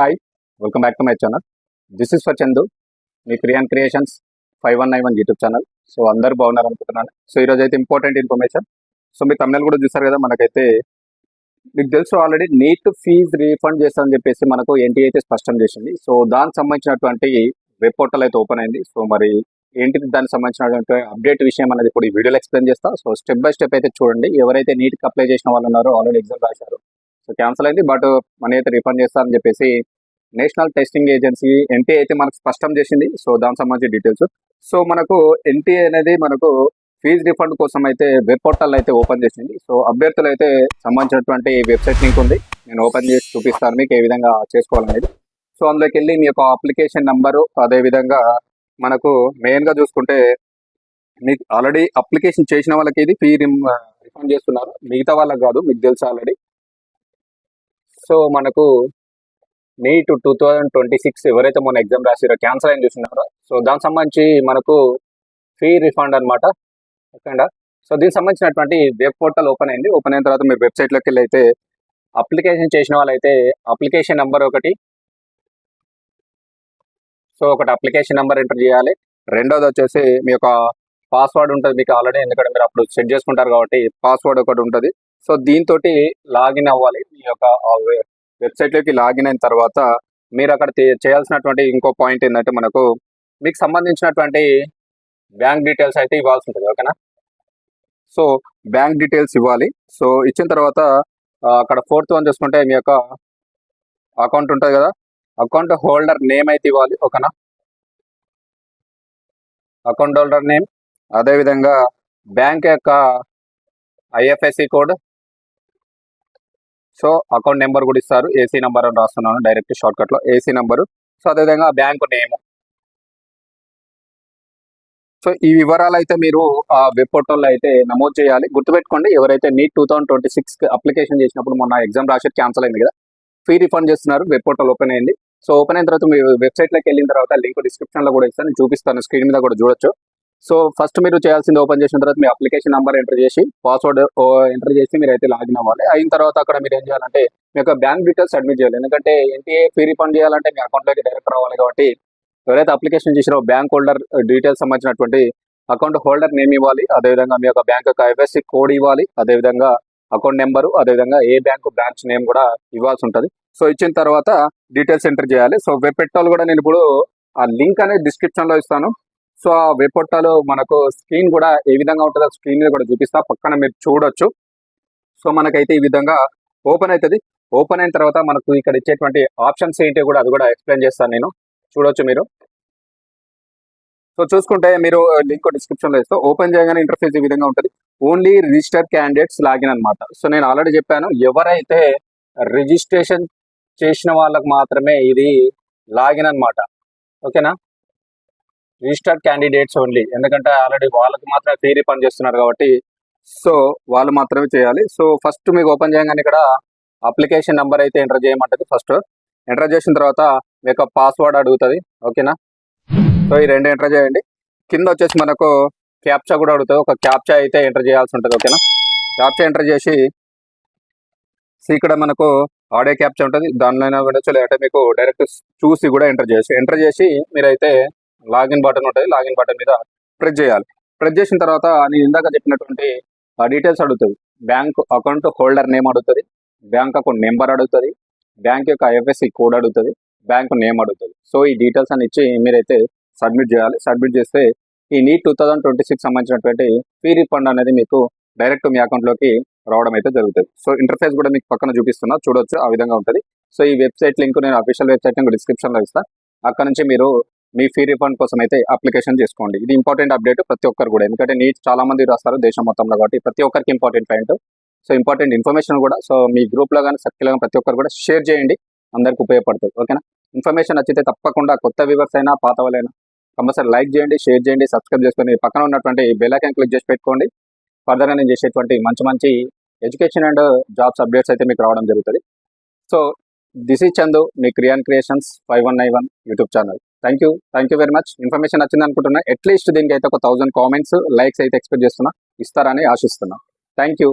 Hi, welcome back to my channel. This is for Chandu, మీ Kriyan creations 5191 YouTube channel. So అందరు బాగున్నారు అనుకుంటున్నాను. So ఈరోజు అయితే ఇంపార్టెంట్ ఇన్ఫర్మేషన్. సో మీ తమిళ కూడా చూసారు కదా, మనకైతే మీకు తెలుసు ఆల్రెడీ నీట్ ఫీజు రీఫండ్ చేస్తామని చెప్పేసి మనకు ఎన్టీఏ అయితే స్పష్టం చేసింది. సో దానికి సంబంధించినటువంటి వెబ్ పోర్టల్ అయితే ఓపెన్ అయింది. సో మరి ఏంటిది దానికి సంబంధించినటువంటి అప్డేట్ విషయం అనేది ఇప్పుడు ఈ వీడియోలో ఎక్స్ప్లెయిన్ చేస్తా. సో స్టెప్ బై స్టెప్ అయితే చూడండి. ఎవరైతే నీట్కి అప్లై చేసిన వాళ్ళు ఉన్నారో, ఆల్రెడీ ఎగ్జామ్ రాశారు, సో క్యాన్సిల్ అయింది, బట్ మనీ అయితే రిఫండ్ చేస్తారని చెప్పేసి నేషనల్ టెస్టింగ్ ఏజెన్సీ ఎన్టీఏ అయితే మనకు స్పష్టం చేసింది. సో దానికి సంబంధించిన డీటెయిల్స్. సో మనకు ఎన్టీఏ అనేది మనకు ఫీజు రిఫండ్ కోసం అయితే వెబ్ పోర్టల్ అయితే ఓపెన్ చేసింది. సో అభ్యర్థులు అయితే సంబంధించినటువంటి వెబ్సైట్ లింక్ ఉంది, నేను ఓపెన్ చేసి చూపిస్తాను మీకు ఏ విధంగా చేసుకోవాలనేది. సో అందులోకి వెళ్ళి మీ యొక్క అప్లికేషన్ నెంబరు, అదేవిధంగా మనకు మెయిన్గా చూసుకుంటే మీకు ఆల్రెడీ అప్లికేషన్ చేసిన వాళ్ళకి ఇది ఫీ రిఫండ్ చేస్తున్నారు, మిగతా వాళ్ళకి కాదు, మీకు తెలుసు ఆల్రెడీ. సో మనకు నీట్ 2026 ఎవరైతే మొన్న ఎగ్జామ్ రాసిరో క్యాన్సల్ అని చూస్తున్నారో, సో దానికి సంబంధించి మనకు ఫీ రిఫండ్ అనమాట. ఓకేనా. సో దీనికి సంబంధించినటువంటి వెబ్ పోర్టల్ ఓపెన్ అయింది. ఓపెన్ అయిన తర్వాత మీరు వెబ్సైట్లోకి వెళ్ళి అయితే అప్లికేషన్ చేసిన వాళ్ళైతే అప్లికేషన్ నెంబర్ ఒకటి అప్లికేషన్ నెంబర్ ఎంటర్ చేయాలి. రెండోది వచ్చేసి మీ యొక్క పాస్వర్డ్ ఉంటుంది మీకు ఆల్రెడీ, ఎందుకంటే మీరు అప్పుడు సెట్ చేసుకుంటారు కాబట్టి పాస్వర్డ్ ఒకటి ఉంటుంది. సో దీంతో లాగిన్ అవ్వాలి. మీ యొక్క వెబ్సైట్లోకి లాగిన్ అయిన తర్వాత మీరు అక్కడ చేయాల్సినటువంటి ఇంకో పాయింట్ ఏంటంటే, మనకు మీకు సంబంధించినటువంటి బ్యాంక్ డీటెయిల్స్ అయితే ఇవ్వాల్సి ఉంటుంది. ఓకేనా. సో బ్యాంక్ డీటెయిల్స్ ఇవ్వాలి. సో ఇచ్చిన తర్వాత అక్కడ 4th వన్ చూసుకుంటే మీ యొక్క అకౌంట్ ఉంటుంది కదా, అకౌంట్ హోల్డర్ నేమ్ అయితే ఇవ్వాలి. ఓకేనా. అకౌంట్ హోల్డర్ నేమ్, అదేవిధంగా బ్యాంక్ యొక్క IFSC code, so account number కూడా ఇస్తారు. ఏసీ నెంబర్ అని రాస్తున్నాను డైరెక్ట్ షార్ట్కట్లో, ఏసీ నెంబరు. సో అదేవిధంగా బ్యాంకు నేమ్. సో ఈ వివరాలు అయితే మీరు ఆ వెబ్ పోర్టల్లో అయితే నమోదు చేయాలి. గుర్తుపెట్టుకోండి, ఎవరైతే నీట్ 2026 అప్లికేషన్ చేసినప్పుడు మొన్న ఎగ్జామ్ రాసి క్యాన్సల్ అయింది కదా, ఫీ రిఫండ్ చేస్తున్నారు. వెబ్ పోర్టల్ ఓపెన్ అయింది. సో ఓపెన్ అయిన తర్వాత మీ వెబ్సైట్లోకి వెళ్ళిన తర్వాత లింక్ డిస్క్రిప్షన్లో కూడా ఇస్తాను, చూపిస్తాను, స్క్రీన్ మీద కూడా చూడొచ్చు. సో ఫస్ట్ మీరు చేయాల్సింది, ఓపెన్ చేసిన తర్వాత మీ అప్లికేషన్ నెంబర్ ఎంటర్ చేసి పాస్వర్డ్ ఎంటర్ చేసి మీరు అయితే లాగిన్ అవ్వాలి. అయిన తర్వాత అక్కడ మీరు ఏం చేయాలంటే మీ యొక్క బ్యాంక్ డీటెయిల్స్ సబ్మిట్ చేయాలి. ఎందుకంటే ఎన్టీఏ ఫీ రిఫండ్ చేయాలంటే మీ అకౌంట్లోకి డైరెక్ట్ రావాలి కాబట్టి ఎవరైతే అప్లికేషన్ చేసినో బ్యాంక్ హోల్డర్ డీటెయిల్స్ సంబంధించినటువంటి అకౌంట్ హోల్డర్ నేమ్ ఇవ్వాలి, అదేవిధంగా మీ యొక్క బ్యాంక్ యొక్క ఐఎఫ్ఎస్సి కోడ్ ఇవ్వాలి, అదేవిధంగా అకౌంట్ నెంబరు, అదేవిధంగా ఏ బ్యాంకు బ్రాంచ్ నేమ్ కూడా ఇవ్వాల్సి ఉంటుంది. సో ఇచ్చిన తర్వాత డీటెయిల్స్ ఎంటర్ చేయాలి. సో వెబ్ పోర్టల్ కూడా నేను ఇప్పుడు ఆ లింక్ అనేది డిస్క్రిప్షన్లో ఇస్తాను. సో ఆ వెబ్ పోర్టల్ మనకు స్క్రీన్ కూడా ఏ విధంగా ఉంటుందో స్క్రీన్ మీద కూడా చూపిస్తా, పక్కన మీరు చూడొచ్చు. సో మనకైతే ఈ విధంగా ఓపెన్ అవుతుంది. ఓపెన్ అయిన తర్వాత మనకు ఇక్కడ ఇచ్చేటువంటి ఆప్షన్స్ ఏంటి కూడా అది కూడా ఎక్స్ప్లెయిన్ చేస్తాను నేను, చూడొచ్చు మీరు. సో చూసుకుంటే మీరు లింక్ డిస్క్రిప్షన్లో ఇస్తే ఓపెన్ చేయగానే ఇంటర్ఫేస్ ఈ విధంగా ఉంటుంది. ఓన్లీ రిజిస్టర్ క్యాండిడేట్స్ లాగిన్ అనమాట. సో నేను ఆల్రెడీ చెప్పాను, ఎవరైతే రిజిస్ట్రేషన్ చేసిన వాళ్ళకు మాత్రమే ఇది లాగిన్ అనమాట. ఓకేనా. రిజిస్టర్డ్ క్యాండిడేట్స్ ఓన్లీ, ఎందుకంటే ఆల్రెడీ వాళ్ళకి మాత్రమే ఫీ రిఫండ్ చేస్తున్నారు కాబట్టి సో వాళ్ళు మాత్రమే చేయాలి. సో ఫస్ట్ మీకు ఓపెన్ చేయగానే ఇక్కడ అప్లికేషన్ నెంబర్ అయితే ఎంటర్ చేయమంటుంది. ఫస్ట్ ఎంటర్ చేసిన తర్వాత మీ యొక్క పాస్వర్డ్ అడుగుతుంది. ఓకేనా. సో ఈ రెండు ఎంటర్ చేయండి. కింద వచ్చేసి మనకు క్యాప్చా కూడా అడుగుతుంది, ఒక క్యాప్చా అయితే ఎంటర్ చేయాల్సి ఉంటుంది. ఓకేనా. క్యాప్చా ఎంటర్ చేసి ఇక్కడ మనకు ఆడియో క్యాప్చా ఉంటుంది, దానిలో వినొచ్చు, లేదంటే మీకు డైరెక్ట్ చూసి కూడా ఎంటర్ చేసి మీరైతే లాగిన్ బటన్ ఉంటుంది, లాగిన్ బటన్ మీద ప్రెస్ చేయాలి. ప్రెస్ చేసిన తర్వాత నేను ఇందాక చెప్పినటువంటి డీటెయిల్స్ అడుగుతుంది. బ్యాంక్ అకౌంట్ హోల్డర్ నేమ్ అడుగుతుంది, బ్యాంక్ అకౌంట్ నెంబర్ అడుగుతుంది, బ్యాంక్ యొక్క ఐఎఫ్ఎస్సి కోడ్ అడుగుతుంది, బ్యాంక్ నేమ్ అడుగుతుంది. సో ఈ డీటెయిల్స్ అని ఇచ్చి మీరైతే సబ్మిట్ చేయాలి. సబ్మిట్ చేస్తే ఈ నీట్ 2026 సంబంధించినటువంటి ఫీ రిఫండ్ అనేది మీకు డైరెక్ట్ మీ అకౌంట్లోకి రావడం అయితే జరుగుతుంది. సో ఇంటర్ఫేస్ కూడా మీకు పక్కన చూపిస్తున్నా, చూడొచ్చు, ఆ విధంగా ఉంటుంది. సో ఈ వెబ్సైట్ లింక్ నేను అఫీషియల్ వెబ్సైట్ లింక్ డిస్క్రిప్షన్లో ఇస్తాను. అక్కడ నుంచి మీరు మీ ఫీ రిఫండ్ కోసం అయితే అప్లికేషన్ చేసుకోండి. ఇది ఇంపార్టెంట్ అప్డేట్ ప్రతి ఒక్కరు కూడా, ఎందుకంటే నీట్ చాలా మంది రాస్తారు దేశం మొత్తంలో కాబట్టి ప్రతి ఒక్కరికి important point. So important information కూడా సో మీ గ్రూప్లో కానీ సర్కిల్లో కానీ ప్రతి ఒక్కరు కూడా షేర్ చేయండి, అందరికి ఉపయోగపడుతుంది. ఓకేనా. ఇన్ఫర్మేషన్ నచ్చితే తప్పకుండా కొత్త వ్యూవర్స్ అయినా పాత వాళ్ళైనా కంపల్సరీ లైక్ చేయండి, షేర్ చేయండి, సబ్స్క్రైబ్ చేసుకొని పక్కన ఉన్నటువంటి బెల్ ఐకాన్ క్లిక్ చేసి పెట్టుకోండి. ఫర్దర్గా నేను చేసేటువంటి మంచి ఎడ్యుకేషన్ అండ్ జాబ్స్ అప్డేట్స్ అయితే మీకు రావడం జరుగుతుంది. సో దిస్ ఈజ్ చందు, మీ Kriyan creations 5191 YouTube channel. Thank you very much. Information నచ్చింది అనుకుంటున్నా. అట్లీస్ట్ దీనికి అయితే ఒక 1000 కామెంట్స్, లైక్స్ అయితే ఎక్స్పెక్ట్ చేస్తున్నా, ఇస్తారని ఆశిస్తున్నా. Thank you.